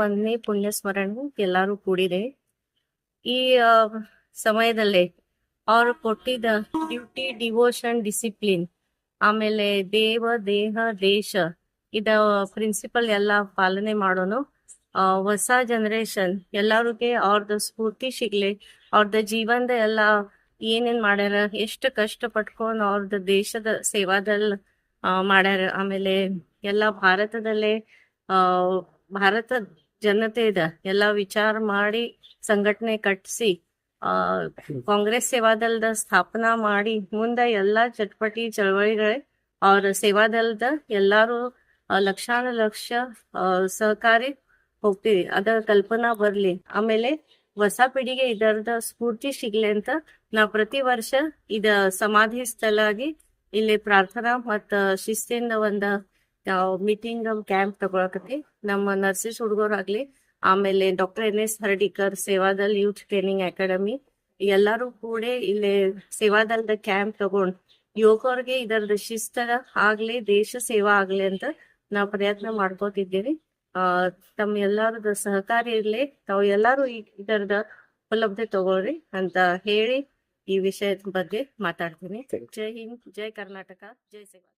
ಒಂದನೇ ಪುಣ್ಯ ಸ್ಮರಣೆ ಎಲ್ಲಾರು ಕೂಡಿದೆ. ಈ ಸಮಯದಲ್ಲಿ ಅವ್ರು ಕೊಟ್ಟಿದ್ದ ಡ್ಯೂಟಿ, ಡಿವೋಷನ್, ಡಿಸಿಪ್ಲಿನ್, ಆಮೇಲೆ ದೇವ, ದೇಹ, ದೇಶ ಇದ ಪ್ರಿನ್ಸಿಪಲ್ ಎಲ್ಲ ಪಾಲನೆ ಮಾಡೋನು. ಹೊಸ ಜನರೇಷನ್ ಎಲ್ಲಾರಿಗೆ ಅವ್ರದ್ದು ಸ್ಫೂರ್ತಿ ಸಿಗ್ಲಿ, ಅವ್ರದ್ದು ಜೀವನದ ಎಲ್ಲ ಏನೇನ್ ಮಾಡ್ಯಾರ, ಎಷ್ಟು ಕಷ್ಟ ಪಟ್ಕೊಂಡು ಅವ್ರದ್ದು ದೇಶದ ಸೇವಾದಲ್ಲಿ ಮಾಡ್ಯಾರ. ಆಮೇಲೆ ಎಲ್ಲ ಭಾರತದಲ್ಲೇ ಆ ಭಾರತ ಜನತೆ ಎಲ್ಲ ವಿಚಾರ ಮಾಡಿ ಸಂಘಟನೆ ಕಟ್ಟಿಸಿ ಕಾಂಗ್ರೆಸ್ ಸೇವಾದಳದ ಸ್ಥಾಪನಾ ಮಾಡಿ ಮುಂದೆ ಎಲ್ಲಾ ಚಟಪಟಿ ಚಳವಳಿಗಳೇ ಅವ್ರ ಸೇವಾದಳದ ಎಲ್ಲಾರು ಲಕ್ಷಾನು ಲಕ್ಷ ಸಹಕಾರಿ ಹೋಗ್ತೀವಿ. ಅದ ಕಲ್ಪನಾ ಬರ್ಲಿ, ಆಮೇಲೆ ಹೊಸ ಪೀಳಿಗೆ ಇದರದ ಸ್ಫೂರ್ತಿ ಸಿಗ್ಲಿ ಅಂತ ನಾವ್ ಪ್ರತಿ ವರ್ಷ ಇದ ಸಮಾಧಿ ಸ್ಥಳ ಆಗಿ ಇಲ್ಲಿ ಪ್ರಾರ್ಥನಾ ಮತ್ತ ಶಿಸ್ತಿಂದ ಒಂದ ಮೀಟಿಂಗ್ ಕ್ಯಾಂಪ್ ತಗೊಳಕತಿ. ನಮ್ಮ ನರ್ಸಿಸ್ ಹುಡುಗರಾಗ್ಲಿ, ಆಮೇಲೆ doctor NS Hardikar Sevadal youth training academy ಎಲ್ಲಾರು ಕೂಡ ಇಲ್ಲಿ ಸೇವಾದಲ್ದ ಕ್ಯಾಂಪ್ ತಗೊಂಡ್ ಯುವಕರಿಗೆ ಇದರದ ಶಿಸ್ತ ಆಗ್ಲಿ, ದೇಶ ಸೇವಾ ಆಗ್ಲಿ ಅಂತ ನಾವು ಪ್ರಯತ್ನ ಮಾಡ್ಕೋತಿದ್ದೀವಿ. ತಮ್ಮ ಎಲ್ಲಾರದ ಸಹಕಾರ ಇರ್ಲಿ, ತಾವು ಎಲ್ಲಾರು ಇದರದ ಉಪಲಬ್ಧಿ ತಗೊಳ್ರಿ ಅಂತ ಹೇಳಿ ಈ ವಿಷಯದ ಬಗ್ಗೆ ಮಾತಾಡ್ತೀನಿ. ಜೈ ಹಿಂದ್, ಜೈ ಕರ್ನಾಟಕ, ಜೈ ಸೇವಾ.